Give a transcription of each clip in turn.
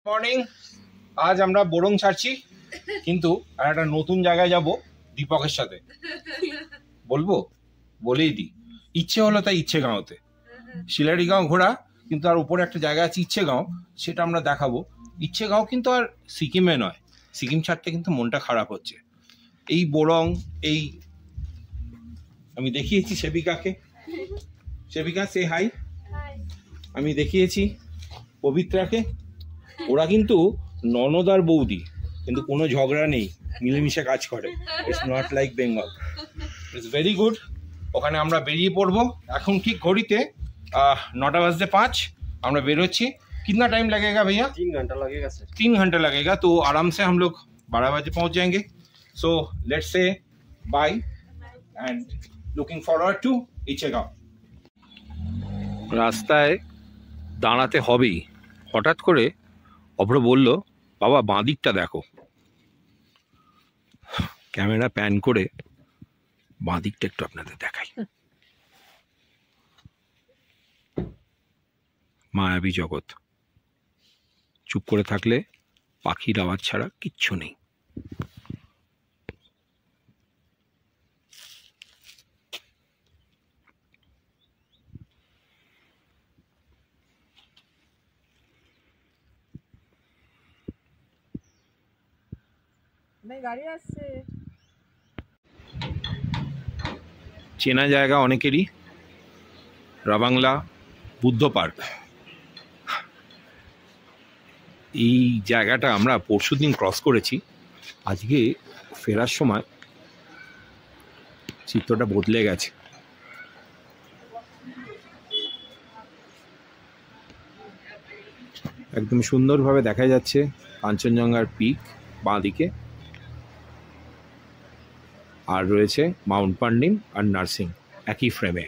Morning. আজ আমরা বোরং ছাড়ছি, কিন্তু আর একটা নতুন জায়গায় যাব দীপকের সাথে। বলবো, বলেই দিই, ইচ্ছে হলো তাই ইচ্ছেগাঁওতে। শিলারিগাঁও ঘোরা, কিন্তু আর উপরে একটা জায়গা আছে ইচ্ছেগাঁও, সেটা আমরা দেখাবো। ইচ্ছেগাঁও কিন্তু আর সিকিমে নয়, সিকিম ছাড়তে কিন্তু মনটা খারাপ হচ্ছে। এই বোরং, এই আমি দেখিয়েছি সেবিকাকে, সেবিকা সে হাই। আমি দেখিয়েছি পবিত্রাকে, ওরা কিন্তু ননদ আর বৌদি, কিন্তু কোনো ঝগড়া নেই, মিলেমিশে কাজ করে। It's not like Bengal, it's very good. ওখানে আমরা বেরিয়ে পড়বো এখন ঠিক ঘড়িতে 9:05 আমরা বেরোচ্ছি। कितना टाइम लगेगा भैया? 3 घंटा लगेगा सर। 3 घंटा लगेगा, तो आराम से हम लोग 12 बजे पहुंच जाएंगे। So let's say bye and looking forward to इच्ছেগাঁও। রাস্তায় দাঁড়াতে হবেই। হঠাৎ করে অভ্র বলল, বাবা বাঁ দিকটা দেখো। ক্যামেরা প্যান করে বাঁ দিকটা একটু আপনাদের দেখাই। মায়াবী জগৎ, চুপ করে থাকলে পাখির আওয়াজ ছাড়া কিচ্ছু নেই। চেনা জায়গা অনেকেরই, রাবাংলা বুদ্ধ পার্ক। এই জায়গাটা আমরা পরশুদিন ক্রস করেছি, আজকে ফেরার সময় চিত্রটা বদলে গেছে। একদম সুন্দরভাবে দেখা যাচ্ছে কাঞ্চনজঙ্ঘার পিক বাঁ দিকে, আর রয়েছে মাউন্ট পান্ডিম আর নার্সিং একই ফ্রেমে।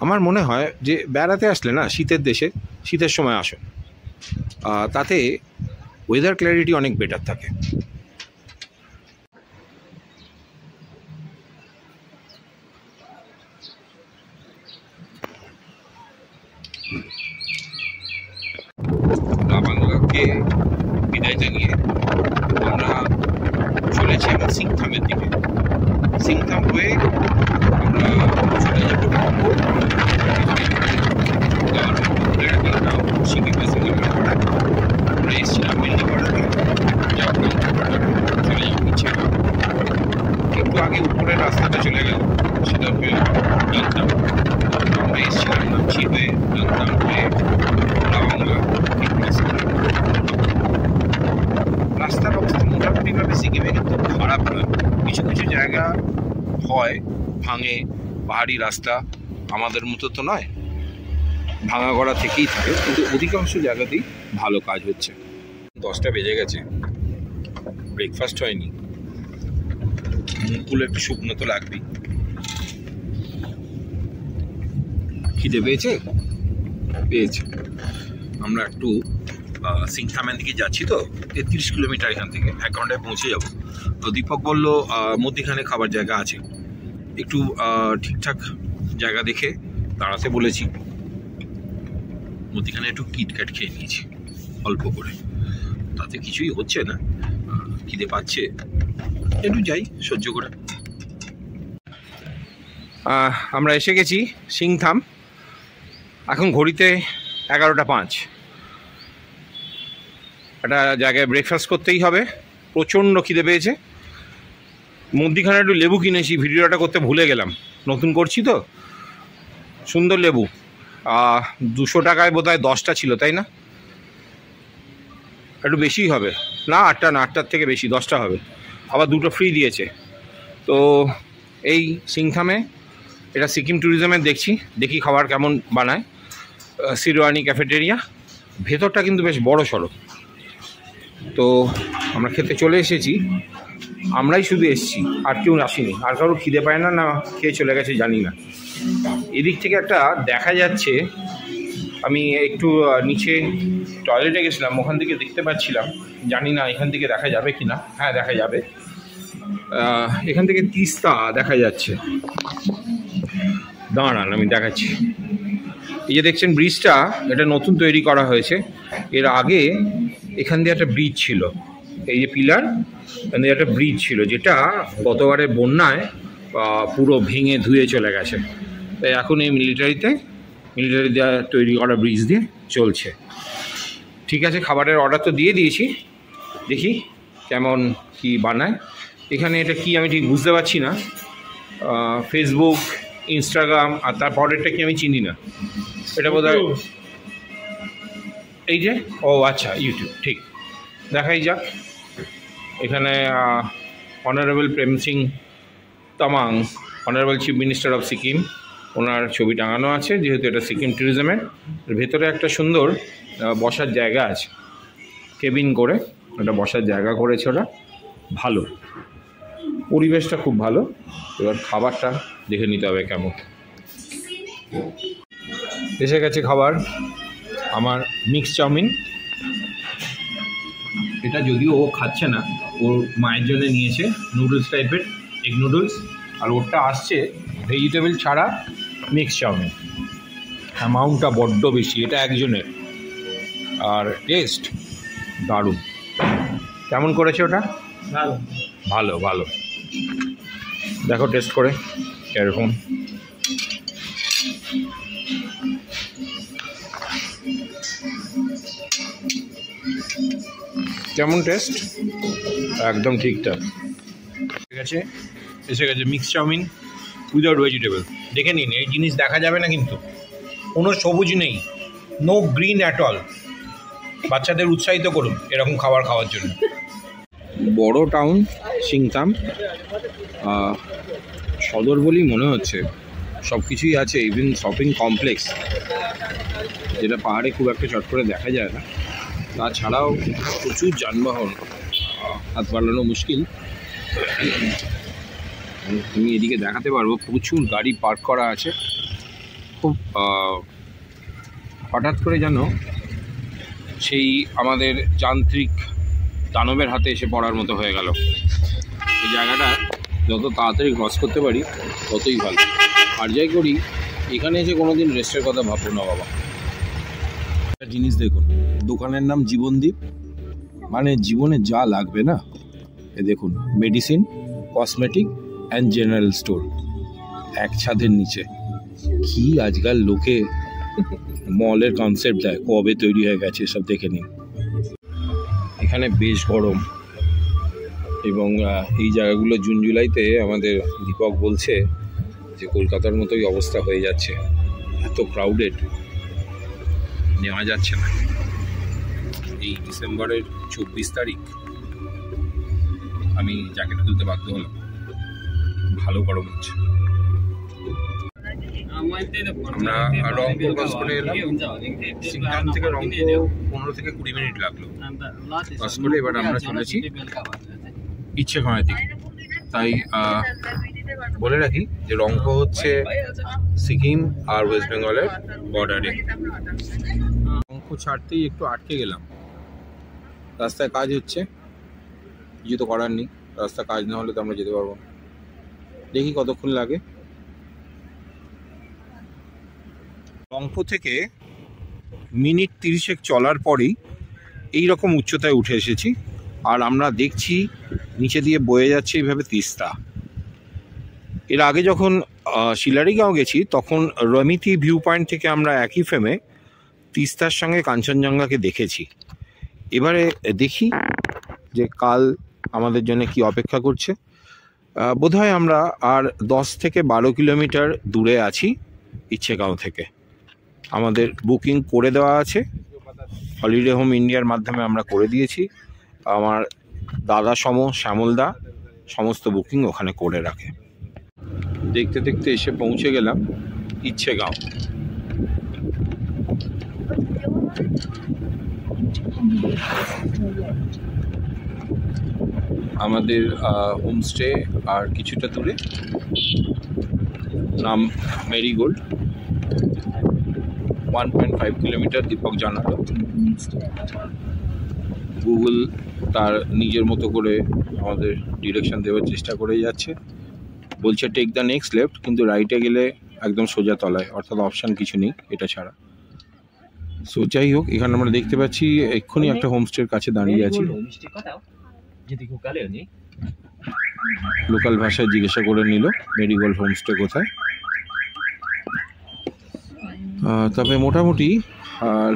আমার মনে হয় যে বেড়াতে আসলে না, শীতের দেশে শীতের সময় আসুন, তাতে ওয়েদার ক্ল্যারিটি অনেক বেটার থাকে। রাবাংলাকে বিদায় জানিয়ে আমরা চলেছি আমার সিংথামের দিকে। সিংথাম হয়ে আমরা চলে যাবো সিকিমে। আমরা এসেছিলাম মেদিনীপাড়াতে, চলে যাবো ইচ্ছেগাঁও। একটু আগে উপরের রাস্তাটা চলে গেল, সেটা হয়ে জানতাম। আমরা এসেছিলাম নামছি হয়ে জানতাম হয়ে রাবাংলা। রাস্তার অবস্থা মোটামুটিভাবে সিকিমে কিন্তু খারাপ নয়, কিছু কিছু জায়গা হয় ভাঙে, পাহাড়ি রাস্তা আমাদের মতো তো নয়, ভাঙা গড়া থেকেই থাকে, কিন্তু অধিকাংশ জায়গাতেই ভালো কাজ হচ্ছে। 10টা বেজে গেছে, ব্রেকফাস্ট হয়নি, মুখগুলো একটু শুকনো তো লাগবেই। খিদে পেয়েছে? পেয়েছে। আমরা একটু সিংথামের দিকে যাচ্ছি, তো 33 কিলোমিটার এখান থেকে, 1 ঘন্টায় পৌঁছে যাবো। তো দীপক বলল মধ্যিখানে খাবার জায়গা আছে, একটু ঠিকঠাক জায়গা দেখে দাঁড়াতে বলেছি। মধ্যিখানে একটু কিটক্যাট খেয়ে নিয়েছি অল্প করে, তাতে কিছুই হচ্ছে না, খিদে পাচ্ছে, একটু যাই সহ্য করে। আমরা এসে গেছি সিংথাম, এখন ঘড়িতে 11:05। একটা জায়গায় ব্রেকফাস্ট করতেই হবে, প্রচণ্ড খিদে পেয়েছে। মধ্যিখানে একটু লেবু কিনেছি, ভিডিওটা করতে ভুলে গেলাম, নতুন করছি তো। সুন্দর লেবু, 200 টাকায় বোধহয় 10টা ছিল, তাই না? একটু বেশিই হবে, না 8টা না, 8টার থেকে বেশি, 10টা হবে, আবার 2টো ফ্রি দিয়েছে। তো এই সিংথামে, এটা সিকিম ট্যুরিজমের দেখি খাবার কেমন বানায়। সিরওয়ানি ক্যাফেটেরিয়া, ভেতরটা কিন্তু বেশ বড় সড়ো। তো আমরা খেতে চলে এসেছি, আমরাই শুধু এসেছি, আর কেউ আসেনি, আর কারো খিদে পায় না, না খেয়ে চলে গেছে জানি না। এদিক থেকে একটা দেখা যাচ্ছে, আমি একটু নিচে টয়লেটে গেছিলাম, ওখান থেকে দেখতে পাচ্ছিলাম, জানি না এখান থেকে দেখা যাবে কি না। হ্যাঁ, দেখা যাবে। এখান থেকে তিস্তা দেখা যাচ্ছে। দাঁড়ান আমি দেখাচ্ছি। এই যে দেখছেন ব্রিজটা, এটা নতুন তৈরি করা হয়েছে। এর আগে এখান দিয়ে একটা ব্রিজ ছিল, এই যে পিলার, এখান দিয়ে একটা ব্রিজ ছিল, যেটা গতবারের বন্যায় পুরো ভেঙে ধুয়ে চলে গেছে। তাই এখন এই মিলিটারি দেওয়া তৈরি করা ব্রিজ দিয়ে চলছে। ঠিক আছে, খাবারের অর্ডার তো দিয়ে দিয়েছি, দেখি কেমন কি বানায়। এখানে এটা কি আমি ঠিক বুঝতে পারছি না। ফেসবুক, ইনস্টাগ্রাম, আর তারপরেরটা কি আমি চিনি না। এটা বোধহয় এই যে, ও আচ্ছা ইউটিউব, ঠিক। দেখাই যাক। এখানে honourable Prem Singh Tamang, honourable chief minister of Sikkim, ওনার ছবি টাঙানো আছে, যেহেতু এটা সিকিম ট্যুরিজমের। ভেতরে একটা সুন্দর বসার জায়গা আছে, কেবিন করে একটা বসার জায়গা করেছে ওরা, ভালো, পরিবেশটা খুব ভালো। এবার খাবারটা দেখে নিতে হবে কেমন। এসে গেছে খাবার, আমার মিক্স চাউমিন। এটা যদিও ও খাচ্ছে না, ওর মায়ের জন্য নিয়েছে, নুডলস টাইপের, এগ নুডলস। আর ওরটা আসছে ভেজিটেবল ছাড়া মিক্স চাউমিন। অ্যামাউন্টটা বড্ড বেশি, এটা একজনের। আর টেস্ট দারুণ। কেমন করেছে ওটা? ভালো ভালো ভালো। দেখো টেস্ট করে এরকম। কেমন টেস্ট? একদম ঠিকঠাক। ঠিক আছে, এসে গেছে মিক্স চাউমিন উইদাউট ভেজিটেবল। দেখে নিন, এই জিনিস দেখা যাবে না কিন্তু, কোনো সবুজ নেই, নো গ্রিন অ্যাট অল। বাচ্চাদের উৎসাহিত করুন এরকম খাবার খাওয়ার জন্য। বড় টাউন সিংতাম, সদর বলেই মনে হচ্ছে, সব কিছুই আছে, ইভেন শপিং কমপ্লেক্স, যেটা পাহাড়ে খুব একটা চট করে দেখা যায় না। তাছাড়াও প্রচুর যানবাহন, হাত বাড়ানো মুশকিল। আমি এদিকে দেখাতে পারবো, প্রচুর গাড়ি পার্ক করা আছে। খুব হঠাৎ করে যেন সেই আমাদের যান্ত্রিক দানবের হাতে এসে পড়ার মতো হয়ে গেল। এই জায়গাটা যত তাড়াতাড়ি ক্রস করতে পারি ততই ভালো। আর যাই করি, এখানে এসে কোনো দিন রেস্টের কথা ভাববো না বাবা। একটা জিনিস দেখুন, দোকানের নাম জীবনদীপ, মানে জীবনে যা লাগবে না, এ দেখুন, medicine, cosmetic and general store এক ছাদের নিচে। কি আজকাল লোকে মলের কনসেপ্ট দেয়, কবে তৈরি হয়ে গেছে সব দেখে নিন। এখানে বেশ গরম, এবং এই জায়গাগুলো জুন জুলাইতে আমাদের দীপক বলছে যে কলকাতার মতোই অবস্থা হয়ে যাচ্ছে, এত ক্রাউডেড, নেওয়া যাচ্ছে না। এই ডিসেম্বরের 24 তারিখ আমি জ্যাকেট তুলতে বাধ্য হলাম, ভালো গরম হচ্ছে। আমরা রংপুর ক্রস করে এলাম, সিংতাম থেকে রংপুর 15 থেকে 20 মিনিট লাগলো ক্রস করে। এবার আমরা চলেছি ইচ্ছেখামার দিকে। তাই বলে রাখি যে রংপুর হচ্ছে সিকিম আর ওয়েস্ট বেঙ্গলের বর্ডারে। রংপুর ছাড়তেই একটু আটকে গেলাম, রাস্তায় কাজ হচ্ছে, কিছু তো করার নেই, রাস্তা কাজ না হলে তো আমরা যেতে পারবো না। দেখি কতক্ষণ লাগে। রংপুর থেকে মিনিট 30 চলার পরেই এই রকম উচ্চতায় উঠে এসেছি, আর আমরা দেখছি নিচে দিয়ে বয়ে যাচ্ছে এইভাবে তিস্তা। এর আগে যখন শিলারিগাঁও গেছি, তখন রমিতি ভিউ পয়েন্ট থেকে আমরা একই ফ্রেমে তিস্তার সঙ্গে কাঞ্চনজঙ্ঘাকে দেখেছি। এবারে দেখি যে কাল আমাদের জন্য কি অপেক্ষা করছে। বোধহয় আমরা আর 10 থেকে 12 কিলোমিটার দূরে আছি ইচ্ছেগাঁও থেকে। আমাদের বুকিং করে দেওয়া আছে, হলিডে হোম ইন্ডিয়ার মাধ্যমে আমরা করে দিয়েছি। আমার দাদা শ্যামলদা সমস্ত বুকিং ওখানে করে রাখে। দেখতে দেখতে এসে পৌঁছে গেলাম ইচ্ছেগাঁও। আমাদের হোমস্টে আর কিছুটা দূরে, নাম মেরিগোল্ড, 1.5 কিলোমিটার দীপক জানালো। গুগল তার নিজের মতো করে আমাদের ডিরেকশন দেওয়ার চেষ্টা করে যাচ্ছে, বলছে টেক দ্য নেক্সট লেফট, কিন্তু রাইটে গেলে একদম সোজা তলায়, অর্থাৎ অপশান কিছু নেই এটা ছাড়া। সো যাই হোক, এখানে আমরা দেখতে পাচ্ছি এক্ষুনি একটা হোমস্টের কাছে দাঁড়িয়ে আছি। লোকাল ভাষায় জিজ্ঞাসা করে নিল মেরিগোল্ড হোমস্টে কোথায়। তবে মোটামুটি আর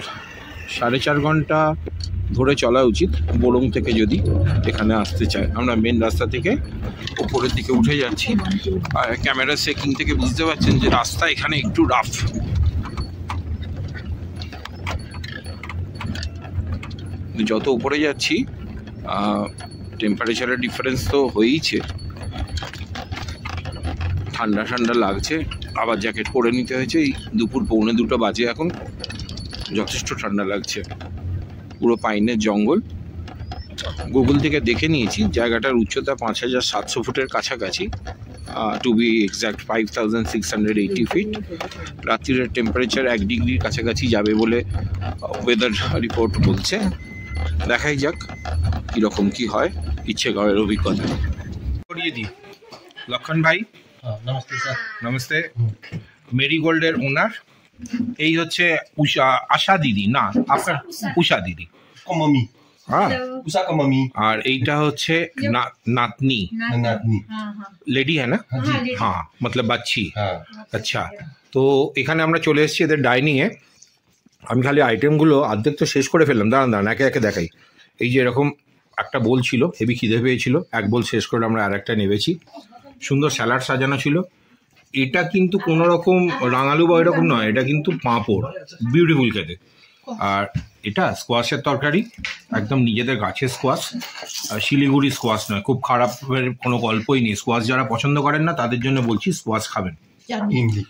4.5 ঘন্টা ধরে চলা উচিত বোরং থেকে যদি এখানে আসতে চায়। আমরা মেন রাস্তা থেকে উপরের দিকে উঠে যাচ্ছি, আর ক্যামেরা চেকিং থেকে বুঝতে পারছেন যে রাস্তা এখানে একটু রাফ। যত উপরে যাচ্ছি টেম্পারেচারের ডিফারেন্স তো হয়েইছে, ঠান্ডা ঠান্ডা লাগছে, আবার জ্যাকেট পরে নিতে হয়েছে। এই দুপুর 1:45 বাজে এখন, যথেষ্ট ঠান্ডা লাগছে। পুরো পাইনের জঙ্গল। গুগল থেকে দেখে নিয়েছি জায়গাটার উচ্চতা 5700 ফুটের কাছাকাছি, টু বি এক্স্যাক্ট 5680 ফিট। রাত্রির টেম্পারেচার 1 ডিগ্রির কাছাকাছি যাবে বলে ওয়েদার রিপোর্ট বলছে। দেখাই যাক কীরকম কি হয় ইচ্ছেগাঁওয়ের অভিজ্ঞতা। করিয়ে দিই লক্ষণ ভাই। নমস্তে স্যার। নমস্তে। মেরিগোল্ডের ওনার এই হচ্ছে আশা দিদি, না আপনার উষা দিদি, কমামি। হ্যাঁ, उषा का मम्मी। আর এইটা হচ্ছে নাতনি, नातनी। লেডি হ্যাঁ না? হ্যাঁ, মতলব বাচ্চি। हाँ। আচ্ছা, তো এখানে আমরা চলে এসেছি এদের ডাইনিংয়ে। আমি খালি আইটেমগুলো অর্ধেক তো শেষ করে ফেললাম। দাঁড়ান দাঁড়ান, একে একে দেখাই। এই যে এরকম একটা বোল ছিল, হেভি খিদে পেয়েছিল, এক বোল শেষ করে আমরা আর একটা নেবেছি। সুন্দর স্যালাড সাজানো ছিল। এটা কিন্তু কোনো রকম রাঙালু বা এরকম নয়, এটা কিন্তু পাঁপড়, বিউটিফুল খেতে। আর এটা স্কোয়াশের তরকারি, একদম নিজেদের গাছের স্কোয়াশ, শিলিগুড়ি স্কোয়াশ নয়, খুব খারাপের কোনো গল্পই নেই। স্কোয়াশ যারা পছন্দ করেন না তাদের জন্য বলছি স্কোয়াশ খাবেন। इमली।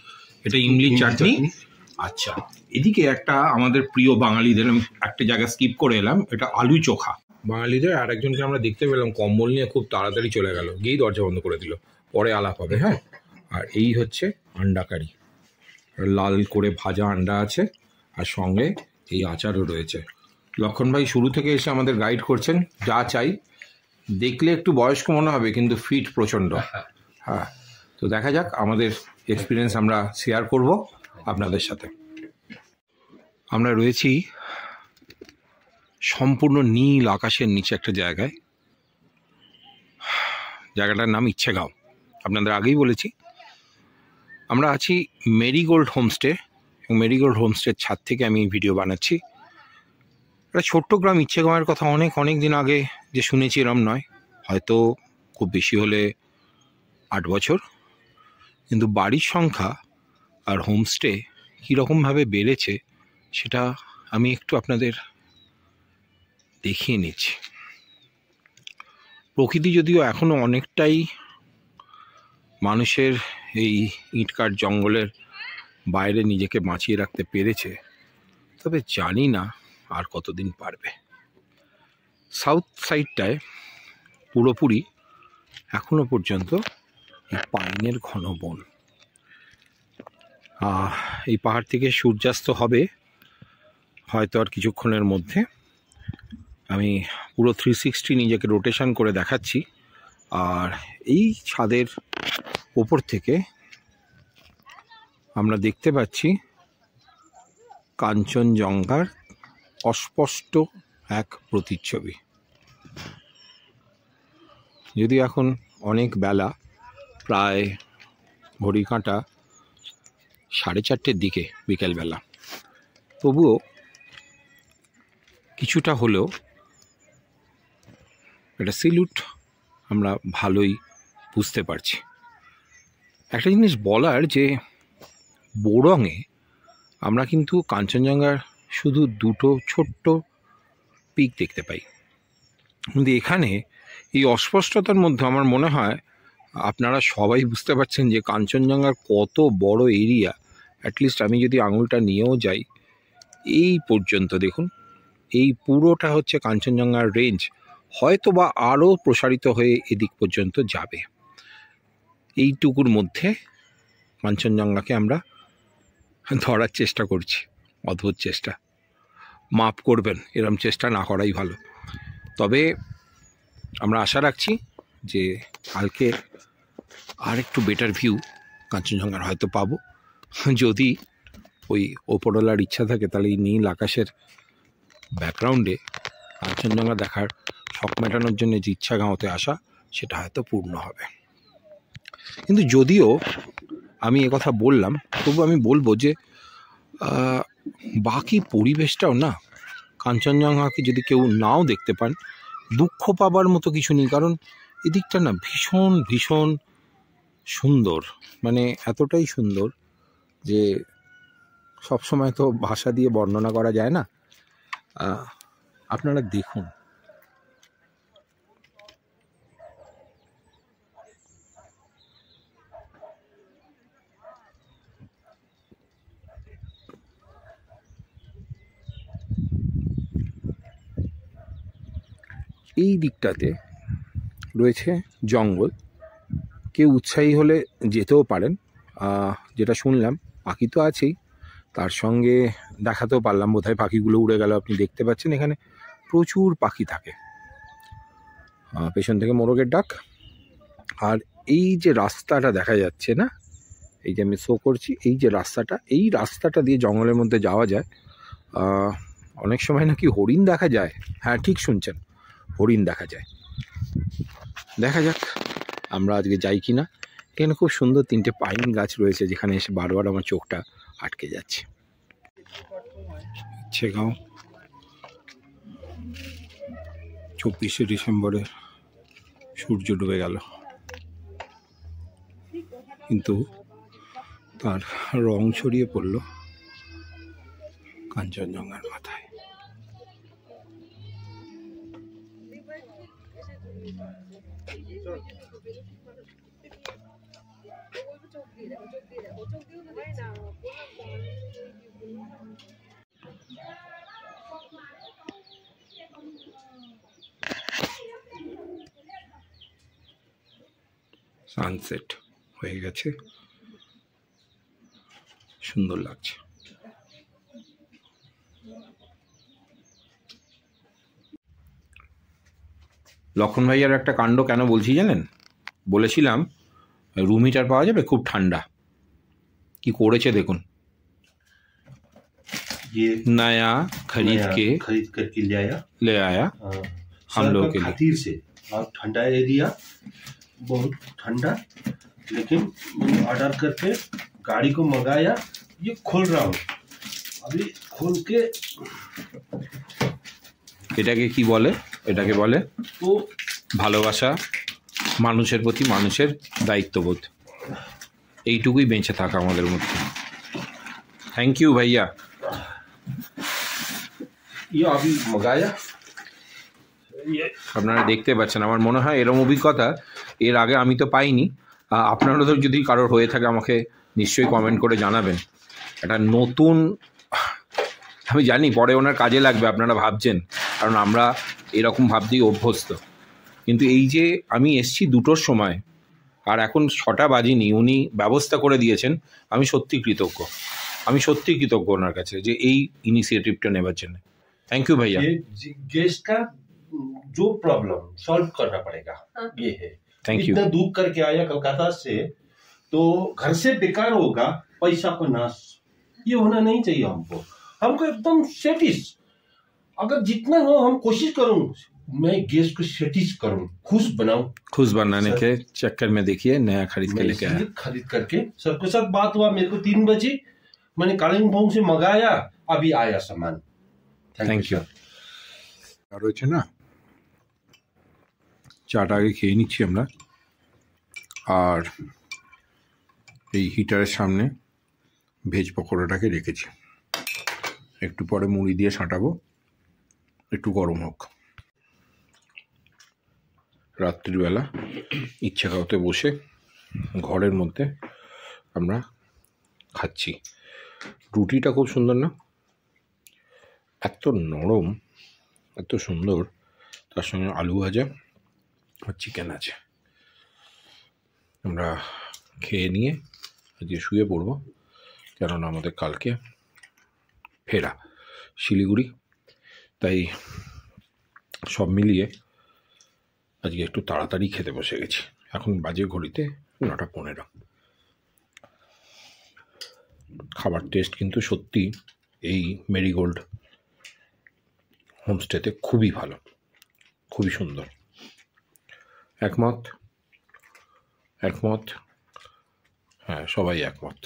এটা ইমলির চাটনি। আচ্ছা, এদিকে একটা আমাদের প্রিয় বাঙালিদের, আমি একটা জায়গায় স্কিপ করে এলাম, এটা আলু চোখা। বাঙালিদের আর একজনকে আমরা দেখতে পেলাম কম্বল নিয়ে, খুব তাড়াতাড়ি চলে গেল, গিয়েই দরজা বন্ধ করে দিল, পরে আলাপ হবে। হ্যাঁ, আর এই হচ্ছে আন্ডা কারি, লাল করে ভাজা আন্ডা আছে, আর সঙ্গে এই আচারও রয়েছে। লক্ষণ ভাই শুরু থেকে এসে আমাদের গাইড করছেন, যা চাই। দেখলে একটু বয়স্ক মনে হবে কিন্তু ফিট প্রচণ্ড। হ্যাঁ, তো দেখা যাক, আমাদের এক্সপিরিয়েন্স আমরা শেয়ার করব আপনাদের সাথে। আমরা রয়েছি সম্পূর্ণ নীল আকাশের নিচে একটা জায়গায়। জায়গাটার নাম ইচ্ছেগাঁও। আপনাদের আগেই বলেছি আমরা আছি মেরিগোল্ড হোমস্টে, এবং মেরিগোল্ড হোমস্টের ছাদ থেকে আমি ভিডিও বানাচ্ছি। একটা ছোট্ট গ্রাম ইচ্ছেগাঁওয়ের কথা অনেক অনেক দিন আগে যে শুনেছি এরম নয়, হয়তো খুব বেশি হলে 8 বছর। কিন্তু বাড়ির সংখ্যা আর হোমস্টে কীরকমভাবে বেড়েছে সেটা আমি একটু আপনাদের দেখিয়ে নিচ্ছি। প্রকৃতি যদিও এখনও অনেকটাই মানুষের এই ইটকাট জঙ্গলের বাইরে নিজেকে বাঁচিয়ে রাখতে পেরেছে, তবে জানি না আর কতদিন পারবে। সাউথ সাইডটায় পুরোপুরি এখনো পর্যন্ত এই পাইনের ঘন বন। এই পাহাড় থেকে সূর্যাস্ত হবে হয়তো আর কিছুক্ষণের মধ্যে। আমি পুরো 360 নিজেকে রোটেশন করে দেখাচ্ছি। আর এই ছাদের ওপর থেকে আমরা দেখতে পাচ্ছি কাঞ্চনজঙ্ঘার অস্পষ্ট এক প্রতিচ্ছবি। যদি এখন অনেক বেলা, প্রায় ঘড়ি কাঁটা 4:30 দিকে বিকেলবেলা, তবুও কিছুটা হলেও একটা সিলুট আমরা ভালোই বুঝতে পারছি। একটা জিনিস বলার, যে বোরংয়ে আমরা কিন্তু কাঞ্চনজঙ্ঘার শুধু 2টো ছোট্ট পিক দেখতে পাই, কিন্তু এখানে এই অস্পষ্টতার মধ্যে আমার মনে হয় আপনারা সবাই বুঝতে পারছেন যে কাঞ্চনজঙ্ঘার কত বড় এরিয়া। অ্যাটলিস্ট আমি যদি আঙুলটা নিয়েও যাই, এই পর্যন্ত দেখুন, এই পুরোটা হচ্ছে কাঞ্চনজঙ্ঘার রেঞ্জ, হয়তো বা আরও প্রসারিত হয়ে এদিক পর্যন্ত যাবে। এইটুকুর মধ্যে কাঞ্চনজঙ্ঘাকে আমরা ধরার চেষ্টা করছি, অদ্ভুত চেষ্টা, মাপ করবেন, এরম চেষ্টা না করাই ভালো। তবে আমরা আশা রাখছি যে কালকে আর একটু বেটার ভিউ কাঞ্চনজঙ্ঘার হয়তো পাবো। যদি ওই ওপরওয়ালার ইচ্ছা থাকে তাহলে এই নীল আকাশের ব্যাকগ্রাউন্ডে কাঞ্চনজঙ্ঘা দেখার শখ মেটানোর জন্য যে ইচ্ছা গাঁওতে আসা সেটা হয়তো পূর্ণ হবে। কিন্তু যদিও আমি কথা বললাম, তবু আমি বলবো যে বাকি পরিবেশটাও না, কাঞ্চনজঙ্ঘাকে যদি কেউ নাও দেখতে পান দুঃখ পাবার মতো কিছু নেই, কারণ এদিকটা না ভীষণ ভীষণ সুন্দর, মানে এতটাই সুন্দর যে সবসময় তো ভাষা দিয়ে বর্ণনা করা যায় না। আপনারা দেখুন। এই দিকটাতে রয়েছে জঙ্গল, কেউ উৎসাহী হলে যেতেও পারেন। যেটা শুনলাম পাখি তো আছেই, তার সঙ্গে দেখাতেও পারলাম, বোধহয় পাখিগুলো উড়ে গেল। আপনি দেখতে পাচ্ছেন এখানে প্রচুর পাখি থাকে, পেছন থেকে মোরগের ডাক। আর এই যে রাস্তাটা দেখা যাচ্ছে না, এই যে আমি শো করছি, এই যে রাস্তাটা, এই রাস্তাটা দিয়ে জঙ্গলের মধ্যে যাওয়া যায়। অনেক সময় নাকি হরিণ দেখা যায়। হ্যাঁ, ঠিক শুনছেন, হরিণ দেখা যায়। দেখা যাক আমরা আজকে যাই কি না। এখানে খুব সুন্দর 3টে পাইন গাছ রয়েছে, যেখানে এসে বারবার আমার চোখটা আটকে যাচ্ছে। ইচ্ছেগাঁও 24শে ডিসেম্বরে সূর্য ডুবে গেল, কিন্তু তার রং ছড়িয়ে পড়ল কাঞ্চনজঙ্ঘার মাথায়। সানসেট হয়ে গেছে, সুন্দর লাগছে। লক্ষণ ভাইয়ার একটা কাণ্ড কেন বলছি জানেন? বলেছিলাম রুম হিটার পাওয়া যাবে, খুব ঠান্ডা। কি করেছে দেখুন, ये नया खरीद करके ले आया हम लोग के लिए। खातिर से और ठंडा एरिया, बहुत ठंडा, लेकिन ऑर्डर करके गाड़ी को मंगाया। ये खोल रहा हूँ अभी, खोल के। এটাকে কি বলে? এটাকে বলে তো ভালোবাসা, মানুষের প্রতি মানুষের দায়িত্ববোধ। এইটুকুই বেঁচে থাকা আমাদের মধ্যে। থ্যাংক ইউ ভাইয়া। ये अभी मंगाया, আপনারা দেখতে পাচ্ছেন, আমার মনে হয় এরকম অভিজ্ঞতা এর আগে আমি তো পাইনি। আপনারা তো যদি কারোর হয়ে থাকে আমাকে নিশ্চয়ই কমেন্ট করে জানাবেন। এটা নতুন, আমি জানি পরে ওনার কাজে লাগবে, আপনারা ভাবছেন, কারণ আমরা এরকম ভাবতেই অভ্যস্ত। কিন্তু এই যে আমি এসছি 2টোর সময় আর এখন 6টা বাজিনি, উনি ব্যবস্থা করে দিয়েছেন। আমি সত্যি কৃতজ্ঞ, আমি সত্যি কৃতজ্ঞ ওনার কাছে যে এই ইনিশিয়েটিভটা নেবার জন্য। थैंक यू भैया। ये गैस का जो प्रॉब्लम सॉल्व करना पड़ेगा, ये है। Thank you. इतना दूर करके आया कलकत्ता से, तो घर से बेकार होगा, पैसा को नाश, ये होना नहीं चाहिए हमको एकदम सेटिस। अगर जितना हो हम कोशिश करूं, मैं गैस को सेटिस करूं, खुश बनाऊं। खुश बनाने के चक्कर में देखिए नया खरीद के लेके आया। खरीद करके सबके साथ बात हुआ, मेरे को 3 बजे मैंने कालिम्पोंग से मंगाया, अभी आया सामान। Thank you. আর রয়েছে না, চাটা আগে খেয়ে নিচ্ছি আমরা, আর এই হিটারের সামনে ভেজ পকোড়াটাকে রেখেছি, একটু পরে মুড়ি দিয়ে সাঁটাবো, একটু গরম হোক। রাত্রিবেলা ইচ্ছেগাঁওতে বসে ঘরের মধ্যে আমরা খাচ্ছি। রুটিটা খুব সুন্দর না, এত নরম, এত সুন্দর, তার সঙ্গে আলু ভাজা আর চিকেন আছে। আমরা খেয়ে নিয়ে আজকে শুয়ে পড়ব, কেননা আমাদের কালকে ফেরা শিলিগুড়ি। তাই সব মিলিয়ে আজকে একটু তাড়াতাড়ি খেতে বসে গেছি। এখন বাজে ঘড়িতে 9:15। খাবার টেস্ট কিন্তু সত্যি এই মেরিগোল্ড হোমস্টেতে খুবই ভালো, খুবই সুন্দর। একমত? হ্যাঁ, সবাই একমত।